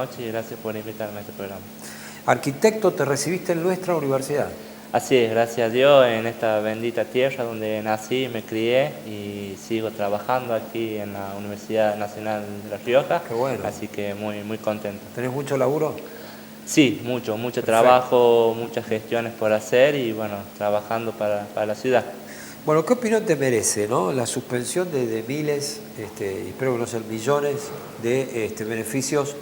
noches y gracias por invitarme a este programa. Arquitecto, te recibiste en nuestra universidad. Así es, gracias a Dios, en esta bendita tierra donde nací, me crié y sigo trabajando aquí en la Universidad Nacional de La Rioja. Qué bueno. Así que muy contento. ¿Tenés mucho laburo? Sí, mucho Perfecto. trabajo, muchas gestiones por hacer y bueno, trabajando para la ciudad. Bueno, ¿qué opinión te merece, no? La suspensión de miles, y espero que no sean millones, de beneficios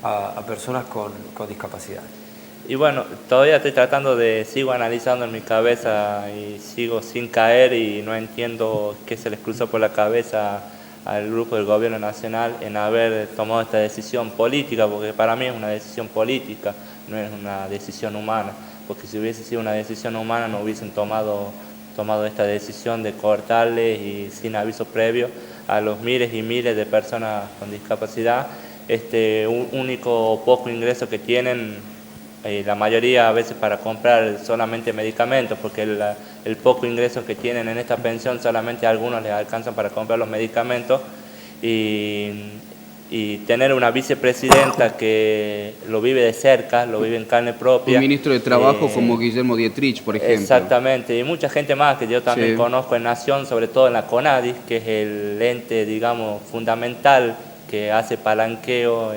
a personas con discapacidad? Y bueno, todavía sigo analizando en mi cabeza y sigo sin caer y no entiendo qué se les cruzó por la cabeza al grupo del gobierno nacional en haber tomado esta decisión política, porque para mí es una decisión política, no es una decisión humana, porque si hubiese sido una decisión humana no hubiesen tomado esta decisión de cortarle y sin aviso previo a los miles y miles de personas con discapacidad este único poco ingreso que tienen, la mayoría a veces para comprar solamente medicamentos, porque el poco ingreso que tienen en esta pensión solamente a algunos les alcanzan para comprar los medicamentos y tener una vicepresidenta que lo vive de cerca, lo vive en carne propia. Un ministro de Trabajo como Guillermo Dietrich, por ejemplo. Exactamente, y mucha gente más que yo también Sí. conozco en Nación, sobre todo en la CONADIS, que es el ente, digamos, fundamental que hace palanqueo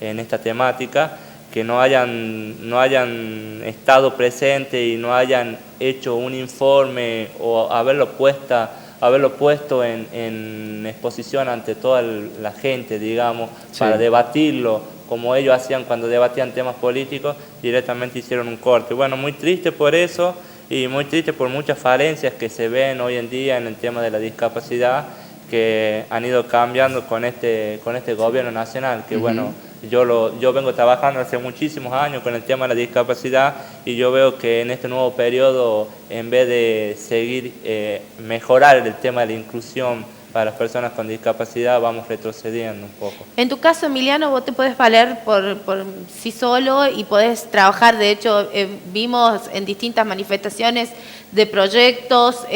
en esta temática, que no hayan estado presentes y no hayan hecho un informe o haberlo puesto en exposición ante toda la gente, digamos, Sí. para debatirlo, como ellos hacían cuando debatían temas políticos, directamente hicieron un corte. Bueno, muy triste por eso y muy triste por muchas falencias que se ven hoy en día en el tema de la discapacidad, que han ido cambiando con este gobierno nacional, que bueno, yo vengo trabajando hace muchísimos años con el tema de la discapacidad y yo veo que en este nuevo periodo, en vez de seguir mejorar el tema de la inclusión para las personas con discapacidad, vamos retrocediendo un poco. En tu caso, Emiliano, vos te podés valer por sí solo y podés trabajar. De hecho, vimos en distintas manifestaciones de proyectos,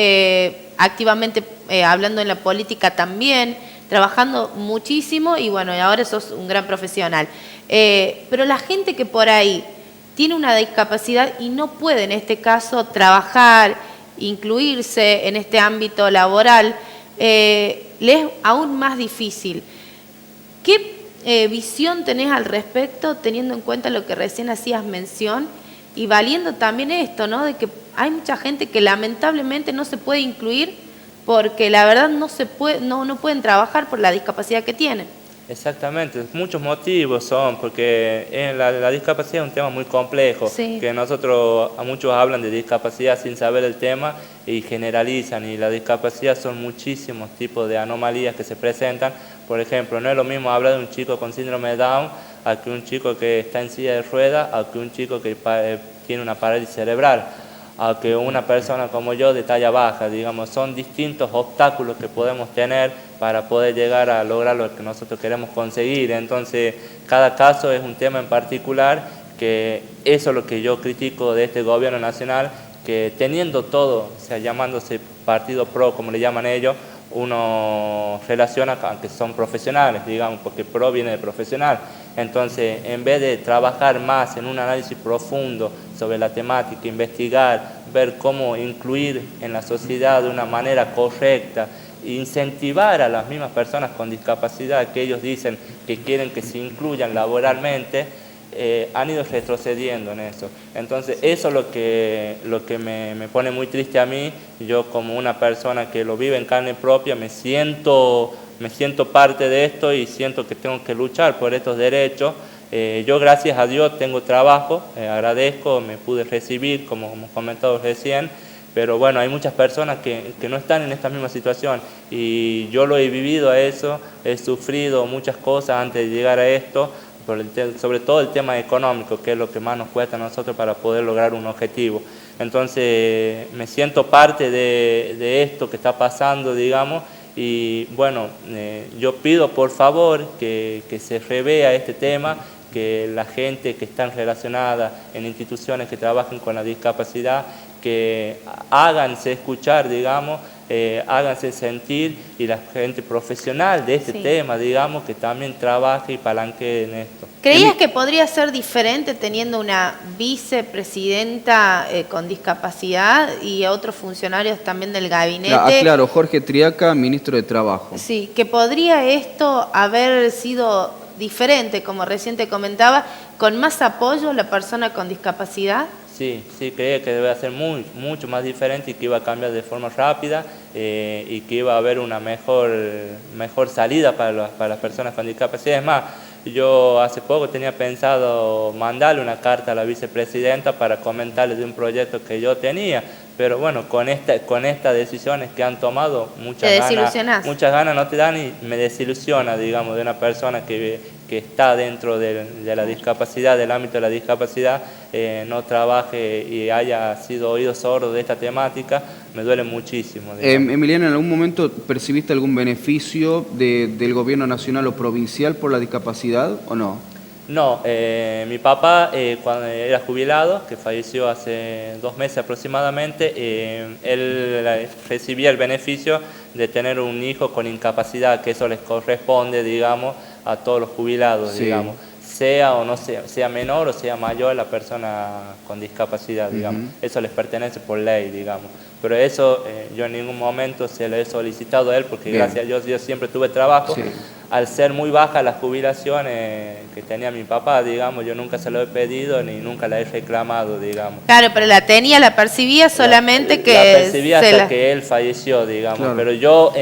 activamente hablando en la política también, trabajando muchísimo y bueno, y ahora sos un gran profesional. Pero la gente que por ahí tiene una discapacidad y no puede en este caso trabajar, incluirse en este ámbito laboral, le es aún más difícil. ¿Qué visión tenés al respecto, teniendo en cuenta lo que recién hacías mención y valiendo también esto, ¿no? De que hay mucha gente que lamentablemente no se puede incluir porque la verdad no pueden trabajar por la discapacidad que tienen? Exactamente, muchos motivos son, porque la discapacidad es un tema muy complejo, Sí. que a muchos hablan de discapacidad sin saber el tema y generalizan, y la discapacidad son muchísimos tipos de anomalías que se presentan. Por ejemplo, no es lo mismo hablar de un chico con síndrome de Down a que un chico que está en silla de ruedas, a que un chico que tiene una parálisis cerebral, a que una persona como yo de talla baja, digamos, son distintos obstáculos que podemos tener para poder llegar a lograr lo que nosotros queremos conseguir. Entonces, cada caso es un tema en particular, que eso es lo que yo critico de este gobierno nacional, que teniendo todo, o sea, llamándose partido pro, como le llaman ellos, uno relaciona que son profesionales, digamos, porque pro viene de profesional. Entonces, en vez de trabajar más en un análisis profundo sobre la temática, investigar, ver cómo incluir en la sociedad de una manera correcta, incentivar a las mismas personas con discapacidad que ellos dicen que quieren que se incluyan laboralmente, han ido retrocediendo en eso. Entonces, eso es lo que me pone muy triste a mí. Yo, como una persona que lo vive en carne propia, me siento parte de esto y siento que tengo que luchar por estos derechos. Yo, gracias a Dios, tengo trabajo, agradezco, me pude recibir, como hemos comentado recién, pero bueno, hay muchas personas que no están en esta misma situación y yo lo he vivido a eso, he sufrido muchas cosas antes de llegar a esto, sobre todo el tema económico, que es lo que más nos cuesta a nosotros para poder lograr un objetivo. Entonces, me siento parte de esto que está pasando, digamos, y bueno, yo pido por favor que se revea este tema, que la gente que está relacionada en instituciones que trabajen con la discapacidad, que háganse escuchar, digamos, háganse sentir y la gente profesional de este Sí. tema, digamos, que también trabaje y palanque en esto. ¿Creías que podría ser diferente teniendo una vicepresidenta con discapacidad y otros funcionarios también del gabinete? Aclaro, Jorge Triaca, ministro de Trabajo. Sí, que podría esto haber sido diferente, como recién te comentaba, con más apoyo a la persona con discapacidad. Sí, sí, creía que debe ser mucho más diferente y que iba a cambiar de forma rápida y que iba a haber una mejor salida para las personas con discapacidad. Es más, yo hace poco tenía pensado mandarle una carta a la vicepresidenta para comentarle de un proyecto que yo tenía, pero bueno, con estas decisiones que han tomado, Te desilusionás. muchas ganas no te dan y me desilusiona, digamos, de una persona que está dentro de la discapacidad, del ámbito de la discapacidad, no trabaje y haya sido oído sordo de esta temática, me duele muchísimo. Emiliano, ¿en algún momento percibiste algún beneficio del gobierno nacional o provincial por la discapacidad o no? No, mi papá cuando era jubilado, que falleció hace 2 meses aproximadamente, él recibía el beneficio de tener un hijo con incapacidad, que eso les corresponde, digamos, a todos los jubilados, Sí. digamos, sea o no sea menor o sea mayor la persona con discapacidad, digamos, eso les pertenece por ley, digamos. Pero eso yo en ningún momento se lo he solicitado a él porque Bien. gracias a Dios yo siempre tuve trabajo. Sí. Al ser muy bajas las jubilaciones que tenía mi papá, digamos, yo nunca se lo he pedido ni nunca la he reclamado, digamos. Claro, pero la percibía solamente que La percibí hasta se la- que él falleció, digamos, Claro. pero yo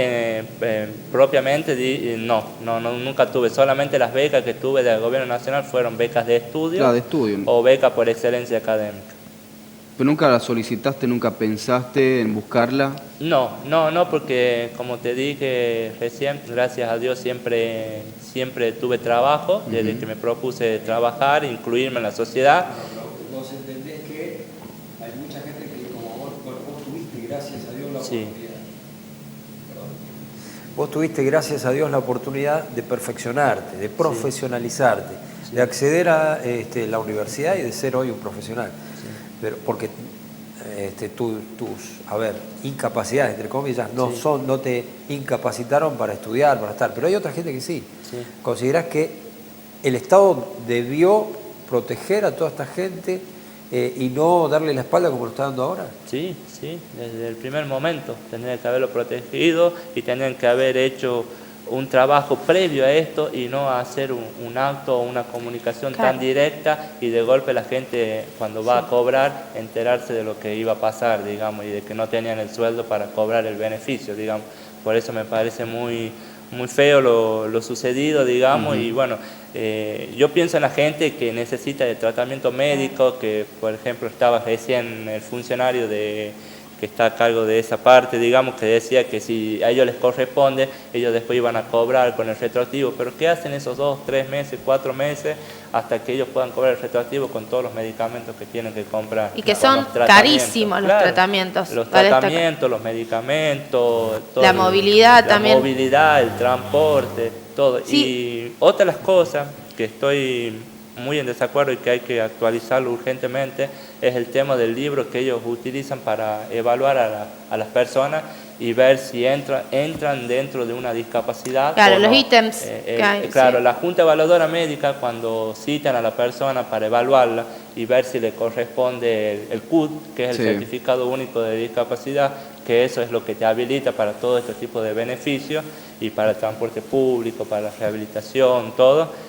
propiamente nunca tuve, solamente las becas que tuve del gobierno nacional fueron becas de estudio, Claro, de estudio. o becas por excelencia académica. ¿Pero nunca la solicitaste, nunca pensaste en buscarla? No, porque como te dije recién, gracias a Dios siempre tuve trabajo, desde que me propuse trabajar, incluirme en la sociedad. Vos entendés que hay mucha gente que como vos tuviste, gracias a Dios, la Sí. oportunidad. Vos tuviste, gracias a Dios, la oportunidad de perfeccionarte, de profesionalizarte, de acceder a la universidad y de ser hoy un profesional. Pero porque tus incapacidades, entre comillas, no te incapacitaron para estudiar, para estar. Pero hay otra gente que sí. Sí. ¿Considerás que el Estado debió proteger a toda esta gente y no darle la espalda como lo está dando ahora? Sí, desde el primer momento tendrían que haberlo protegido y tendrían que haber hecho un trabajo previo a esto y no hacer un acto o una comunicación Claro. tan directa y de golpe la gente cuando va a cobrar enterarse de lo que iba a pasar, digamos, y de que no tenían el sueldo para cobrar el beneficio, digamos. Por eso me parece muy feo lo sucedido, digamos, y bueno, yo pienso en la gente que necesita de tratamiento médico, que por ejemplo estaba recién el funcionario que está a cargo de esa parte, digamos, que decía que si a ellos les corresponde, ellos después iban a cobrar con el retroactivo, pero ¿qué hacen esos 2, 3 meses, 4 meses hasta que ellos puedan cobrar el retroactivo con todos los medicamentos que tienen que comprar? Y que Con son los tratamientos. carísimos los Claro, tratamientos. los vale destacar. tratamientos, los medicamentos, todo La movilidad también. La movilidad, el transporte, todo. Sí. Y otra de las cosas que estoy muy en desacuerdo y que hay que actualizarlo urgentemente es el tema del libro que ellos utilizan para evaluar a las personas y ver si entran dentro de una discapacidad. Claro, o los no. ítems que hay, Claro, sí. la Junta Evaluadora Médica cuando citan a la persona para evaluarla y ver si le corresponde el CUD, que es el Sí. Certificado Único de Discapacidad, que eso es lo que te habilita para todo este tipo de beneficios y para el transporte público, para la rehabilitación, todo.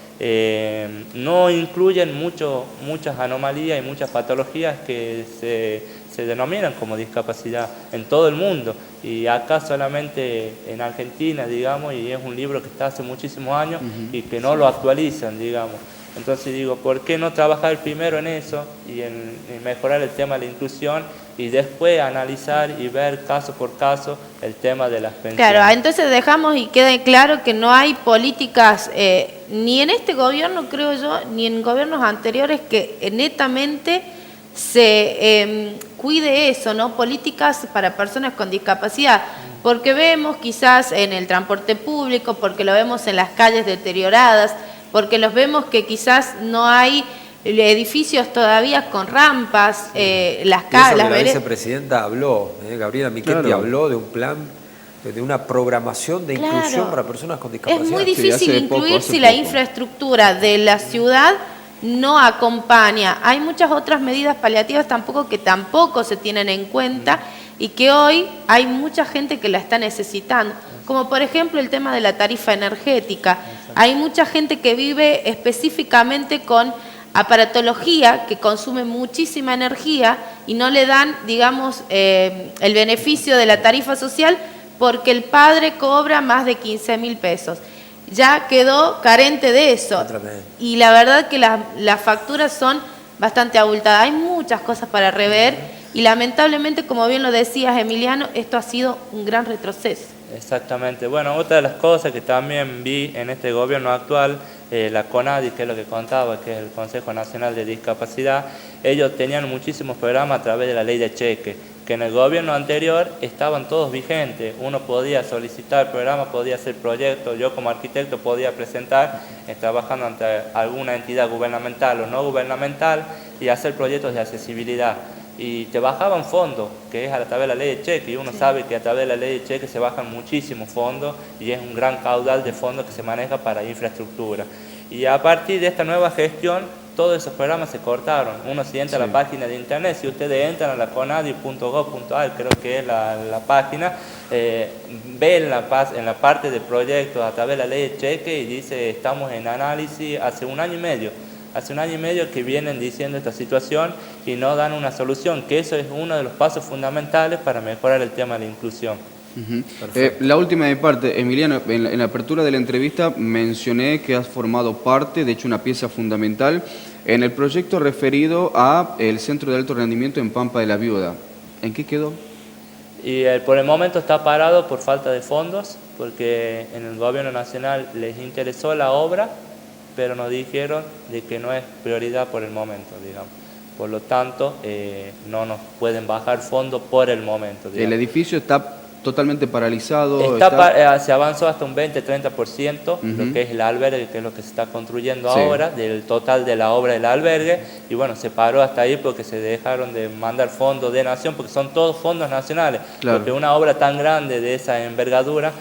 No incluyen muchas anomalías y muchas patologías que se denominan como discapacidad en todo el mundo y acá solamente en Argentina, digamos, y es un libro que está hace muchísimos años y que no lo actualizan, digamos. Entonces digo, ¿por qué no trabajar primero en eso y en mejorar el tema de la inclusión y después analizar y ver caso por caso el tema de las pensiones? Claro, entonces dejamos y quede claro que no hay políticas, ni en este gobierno, creo yo, ni en gobiernos anteriores que netamente se cuide eso, ¿no? Políticas para personas con discapacidad, porque vemos quizás en el transporte público, porque lo vemos en las calles deterioradas, porque los vemos que quizás no hay edificios todavía con rampas, las Y eso que calles, la vicepresidenta habló, Gabriela Michetti Claro. habló de un plan, de una programación de Claro. inclusión para personas con Es discapacidad. muy Sí, difícil hace poco, incluir hace si la poco. infraestructura de la ciudad no acompaña. Hay muchas otras medidas paliativas que tampoco se tienen en cuenta y que hoy hay mucha gente que la está necesitando. Como por ejemplo el tema de la tarifa energética. Hay mucha gente que vive específicamente con aparatología que consume muchísima energía y no le dan, digamos, el beneficio de la tarifa social porque el padre cobra más de 15.000 pesos. Ya quedó carente de eso. Tremendo. Y la verdad que las facturas son bastante abultadas. Hay muchas cosas para rever y lamentablemente, como bien lo decías, Emiliano, esto ha sido un gran retroceso. Exactamente. Bueno, otra de las cosas que también vi en este gobierno actual, la CONADI, que es lo que contaba, que es el Consejo Nacional de Discapacidad, ellos tenían muchísimos programas a través de la ley de cheque, que en el gobierno anterior estaban todos vigentes. Uno podía solicitar programas, podía hacer proyectos, yo como arquitecto podía presentar, trabajando ante alguna entidad gubernamental o no gubernamental, y hacer proyectos de accesibilidad. Y te bajaban fondos, que es a través de la ley de cheque, y uno sabe que a través de la ley de cheque se bajan muchísimos fondos y es un gran caudal de fondos que se maneja para infraestructura. Y a partir de esta nueva gestión, todos esos programas se cortaron. Uno si entra a la página de internet, si ustedes entran a la conadi.gov.ar, creo que es la página, ve en la parte de proyectos a través de la ley de cheque y dice estamos en análisis hace un año y medio. Hace un año y medio que vienen diciendo esta situación y no dan una solución, que eso es uno de los pasos fundamentales para mejorar el tema de la inclusión. La última de mi parte, Emiliano, en la apertura de la entrevista mencioné que has formado parte, de hecho una pieza fundamental, en el proyecto referido a el Centro de Alto Rendimiento en Pampa de la Viuda. ¿En qué quedó? Y por el momento está parado por falta de fondos, porque en el gobierno nacional les interesó la obra, pero nos dijeron de que no es prioridad por el momento, digamos. Por lo tanto, no nos pueden bajar fondos por el momento, digamos. El edificio está totalmente paralizado. Se avanzó hasta un 20-30%, lo que es el albergue, que es lo que se está construyendo ahora, del total de la obra del albergue, y bueno, se paró hasta ahí porque se dejaron de mandar fondos de nación, porque son todos fondos nacionales, Claro. porque una obra tan grande de esa envergadura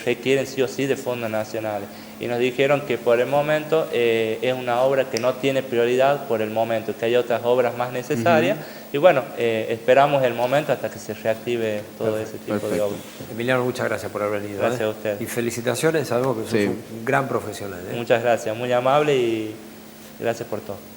requieren sí o sí de fondos nacionales. Y nos dijeron que por el momento es una obra que no tiene prioridad por el momento, que hay otras obras más necesarias, y bueno, esperamos el momento hasta que se reactive todo ese tipo de obras. Emiliano, muchas gracias por haber venido. Gracias a usted. Y felicitaciones, sabemos que sos un gran profesional. Muchas gracias, muy amable y gracias por todo.